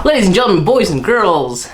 Ladies and gentlemen, boys and girls,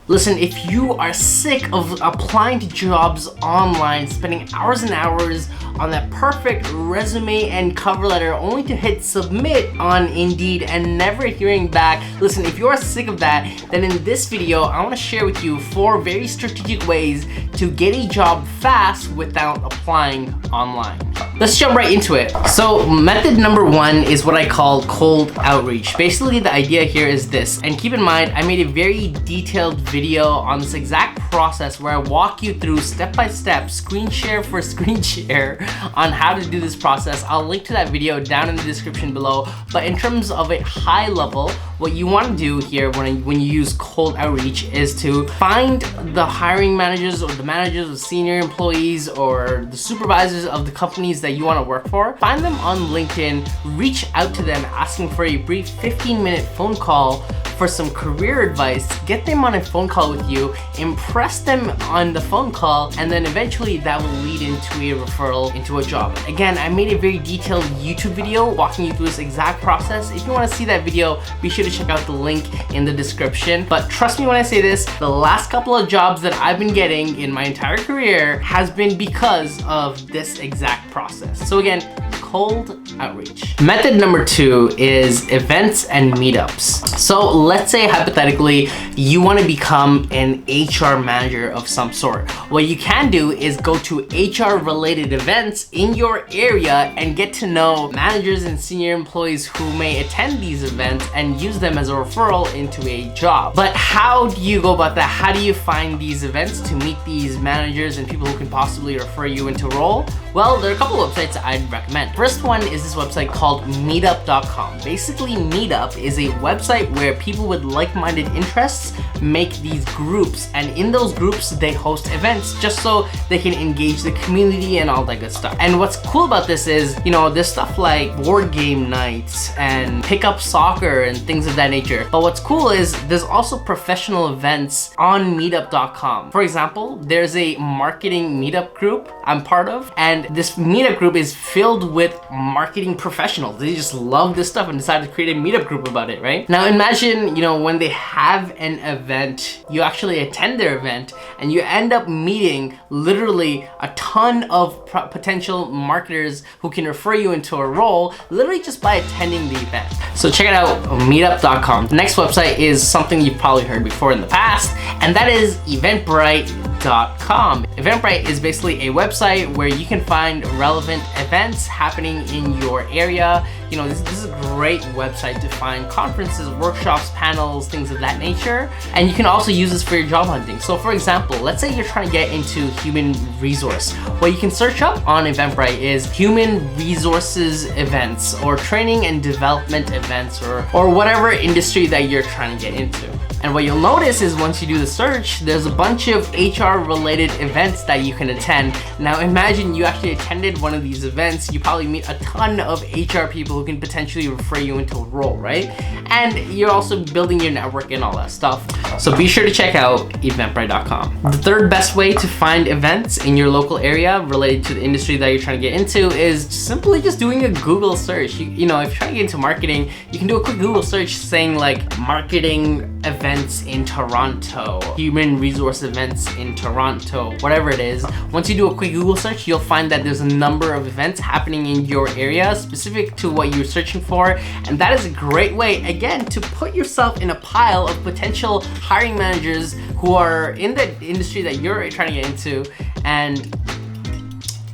listen, if you are sick of applying to jobs online, spending hours and hours on that perfect resume and cover letter only to hit submit on Indeed and never hearing back, listen, if you are sick of that, then in this video, I want to share with you 4 very strategic ways to get a job fast without applying online. Let's jump right into it. So method number 1 is what I call cold outreach. Basically, the idea here is this, and keep in mind, I made a very detailed video on this exact process where I walk you through step by step, screen share for screen share on how to do this process. I'll link to that video down in the description below. But in terms of a high level, what you want to do here when you use cold outreach is to find the hiring managers or the managers of senior employees or the supervisors of the companies that you want to work for. Find them on LinkedIn, reach out to them asking for a brief 15-minute phone call for some career advice, get them on a phone call with you, impress them on the phone call, and then eventually that will lead into a referral into a job. Again, I made a very detailed YouTube video walking you through this exact process. If you want to see that video, be sure to check out the link in the description. But trust me when I say this, the last couple of jobs that I've been getting in my entire career has been because of this exact process. So again, cold outreach. Method number 2 is events and meetups. So let's say hypothetically you want to become an HR manager of some sort. What you can do is go to HR related events in your area and get to know managers and senior employees who may attend these events and use them as a referral into a job. But how do you go about that? How do you find these events to meet these managers and people who can possibly refer you into a role? Well, there are a couple of websites I'd recommend. First one is this website called Meetup.com. Basically, Meetup is a website where people with like-minded interests make these groups, and in those groups they host events just so they can engage the community and all that good stuff. And what's cool about this is, there's stuff like board game nights and pickup soccer and things of that nature. But what's cool is there's also professional events on Meetup.com. For example, there's a marketing meetup group I'm part of, and this meetup group is filled with marketing professionals. They just love this stuff and decided to create a meetup group about it, right? Now imagine, when they have an event, you actually attend their event and you end up meeting literally a ton of potential marketers who can refer you into a role literally just by attending the event. So check it out, meetup.com. The next website is something you've probably heard before in the past, and that is eventbrite.com. Eventbrite is basically a website where you can find relevant events happening in your area. This is a great website to find conferences, workshops, panels, things of that nature. And you can also use this for your job hunting. So for example, let's say you're trying to get into human resource. What you can search up on Eventbrite is human resources events or training and development events or whatever industry that you're trying to get into. And what you'll notice is once you do the search, there's a bunch of HR related events that you can attend. Now imagine you actually attended one of these events, you probably meet a ton of HR people who can potentially refer you into a role, right? And you're also building your network and all that stuff. So be sure to check out eventbrite.com. The third best way to find events in your local area related to the industry that you're trying to get into is simply just doing a Google search. If you're trying to get into marketing, you can do a quick Google search saying like marketing events in Toronto, human resource events in Toronto, whatever it is. Once you do a quick Google search, you'll find that there's a number of events happening in your area specific to what you're searching for. And that is a great way, again, to put yourself in a pile of potential hiring managers who are in the industry that you're trying to get into and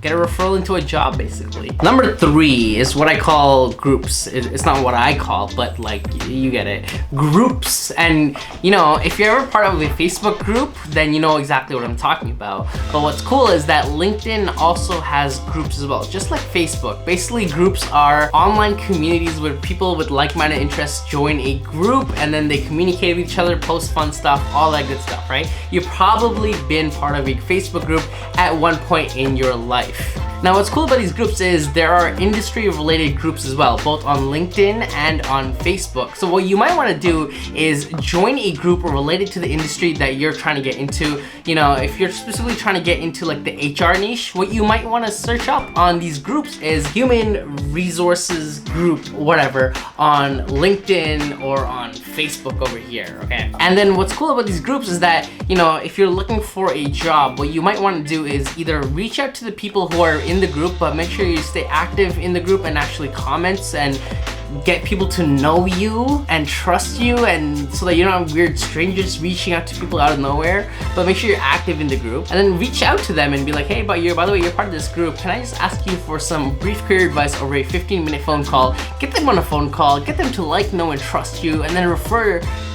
get a referral into a job, basically. Number 3 is what I call groups. It's not what I call, but like, you get it. Groups. And if you're ever part of a Facebook group, then you know exactly what I'm talking about. But what's cool is that LinkedIn also has groups as well, just like Facebook. Basically, groups are online communities where people with like-minded interests join a group and then they communicate with each other, post fun stuff, all that good stuff, right? You've probably been part of a Facebook group at one point in your life. life. Now what's cool about these groups is there are industry related groups as well, both on LinkedIn and on Facebook. So what you might want to do is join a group related to the industry that you're trying to get into. You know, if you're specifically trying to get into like the HR niche, what you might want to search up on these groups is human resources group, whatever, on LinkedIn or on Facebook over here, okay? And then what's cool about these groups is that, you know, if you're looking for a job, what you might want to do is either reach out to the people who are in the group, but make sure you stay active in the group and actually comments and get people to know you and trust you, and so that you're not weird strangers reaching out to people out of nowhere. But make sure you're active in the group, and then reach out to them and be like, hey, by the way, you're part of this group. Can I just ask you for some brief career advice over a 15-minute phone call? Get them on a phone call, get them to like, know, and trust you, and then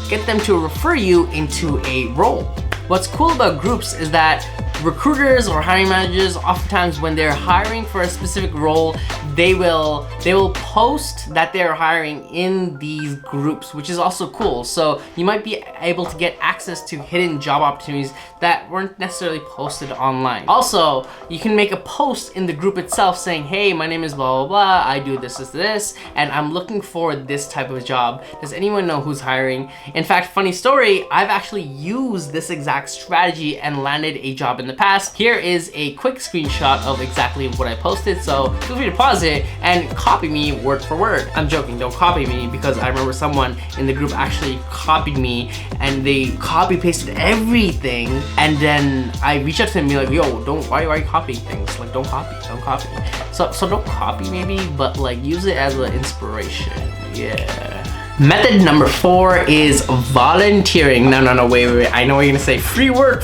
get them to refer you into a role. What's cool about groups is that recruiters or hiring managers, oftentimes when they're hiring for a specific role, they will post that they're hiring in these groups, which is also cool. So you might be able to get access to hidden job opportunities that weren't necessarily posted online. Also, you can make a post in the group itself saying, hey, my name is blah, blah, blah, I do this, and I'm looking for this type of job. Does anyone know who's hiring? In fact, funny story, I've actually used this exact strategy and landed a job in the past. Here is a quick screenshot of exactly what I posted, so feel free to pause it and copy me word for word. I'm joking, don't copy me, because I remember someone in the group actually copied me and they copy pasted everything, and then I reached out to them and be like, yo, why are you copying things? Like, don't copy. So don't copy maybe, but like use it as an inspiration, yeah. Method number 4 is volunteering. No, wait. I know what you're gonna say. Free work.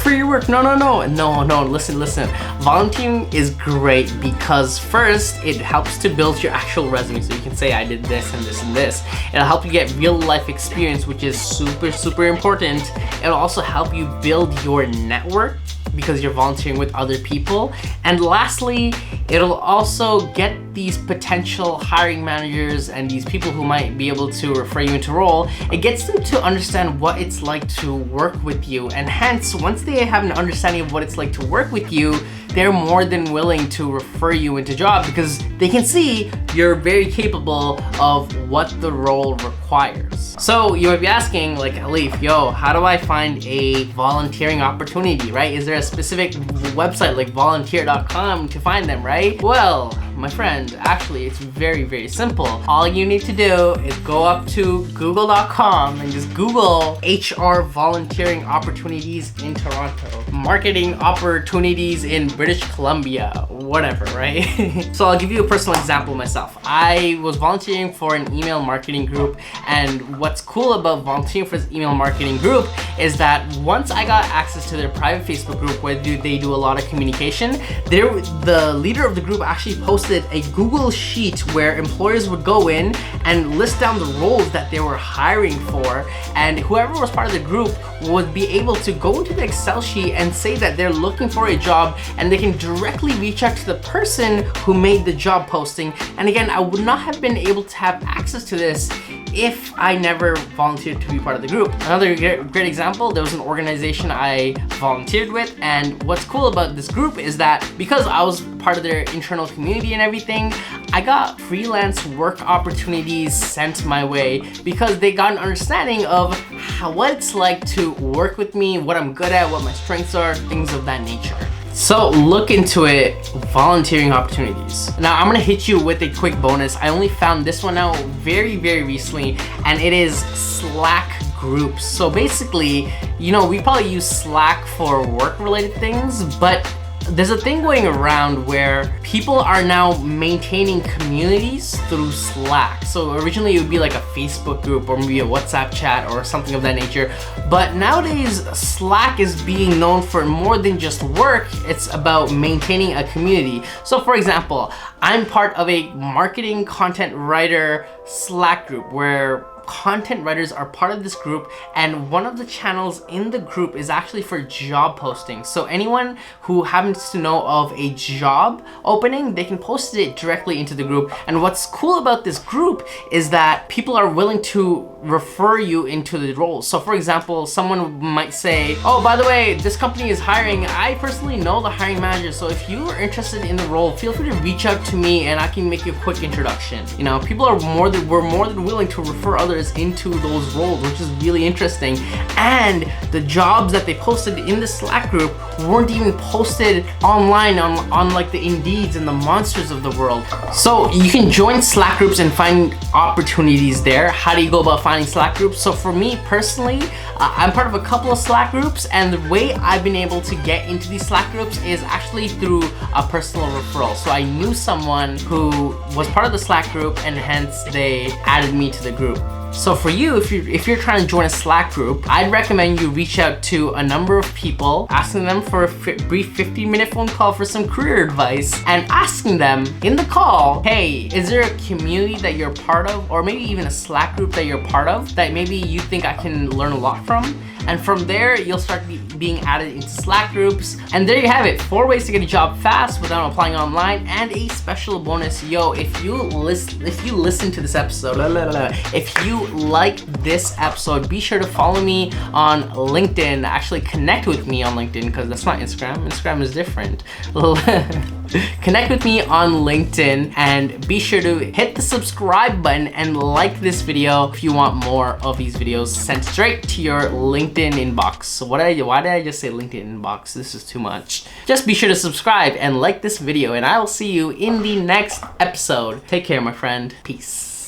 No, listen. Volunteering is great because first, it helps to build your actual resume. So you can say, I did this and this and this. It'll help you get real life experience, which is super important. It'll also help you build your network because you're volunteering with other people. And lastly, it'll also get these potential hiring managers and these people who might be able to refer you into role, it gets them to understand what it's like to work with you. And hence, once they have an understanding of what it's like to work with you, they're more than willing to refer you into job because they can see you're very capable of what the role requires. So you might be asking, like, Alif, yo, how do I find a volunteering opportunity, right? Is there a specific website like volunteer.com to find them, right? Well, my friend, actually, it's very simple. All you need to do is go up to google.com and just Google HR volunteering opportunities in Toronto, marketing opportunities in British Columbia, whatever, right? So I'll give you a personal example myself. I was volunteering for an email marketing group, and what's cool about volunteering for this email marketing group is that once I got access to their private Facebook group where they do a lot of communication, the leader of the group actually posted a Google sheet where employers would go in and list down the roles that they were hiring for, and whoever was part of the group would be able to go into the Excel sheet and say that they're looking for a job, and they can directly reach out to the person who made the job posting. And again, I would not have been able to have access to this if I never volunteered to be part of the group. Another great example, there was an organization I volunteered with, and what's cool about this group is that because I was part of their internal community and everything, I got freelance work opportunities sent my way because they got an understanding of what it's like to work with me, what I'm good at, what my strengths are, things of that nature. So look into it, volunteering opportunities. Now I'm gonna hit you with a quick bonus. I only found this one out very recently, and it is Slack groups. So basically, you know, we probably use Slack for work-related things, but there's a thing going around where people are now maintaining communities through Slack. So originally it would be like a Facebook group or maybe a WhatsApp chat or something of that nature. But nowadays Slack is being known for more than just work. It's about maintaining a community. So for example, I'm part of a marketing content writer Slack group where content writers are part of this group, and one of the channels in the group is actually for job posting. So anyone who happens to know of a job opening, they can post it directly into the group. And what's cool about this group is that people are willing to refer you into the role. So for example, someone might say, oh, by the way, this company is hiring. I personally know the hiring manager, so if you are interested in the role, feel free to reach out to me and I can make you a quick introduction. You know, people are more than willing to refer others into those roles, which is really interesting. And the jobs that they posted in the Slack group weren't even posted online on like the Indeeds and the Monsters of the world. So you can join Slack groups and find opportunities there. How do you go about finding Slack groups? So for me personally, I'm part of a couple of Slack groups, and the way I've been able to get into these Slack groups is actually through a personal referral. So I knew someone who was part of the Slack group, and hence they added me to the group. So for you, if you're trying to join a Slack group, I'd recommend you reach out to a number of people, asking them for a brief 15-minute phone call for some career advice, and asking them in the call, hey, is there a community that you're part of, or maybe even a Slack group that you're part of that maybe you think I can learn a lot from? And from there, you'll start being added into Slack groups. And there you have it, 4 ways to get a job fast without applying online, and a special bonus. Yo, if you listen to this episode, if you like this episode, be sure to follow me on LinkedIn. Actually, connect with me on LinkedIn, because that's not Instagram. Instagram is different. Connect with me on LinkedIn, and be sure to hit the subscribe button and like this video if you want more of these videos sent straight to your LinkedIn inbox. So why did I just say LinkedIn inbox? This is too much. Just be sure to subscribe and like this video, and I will see you in the next episode. Take care, my friend. Peace.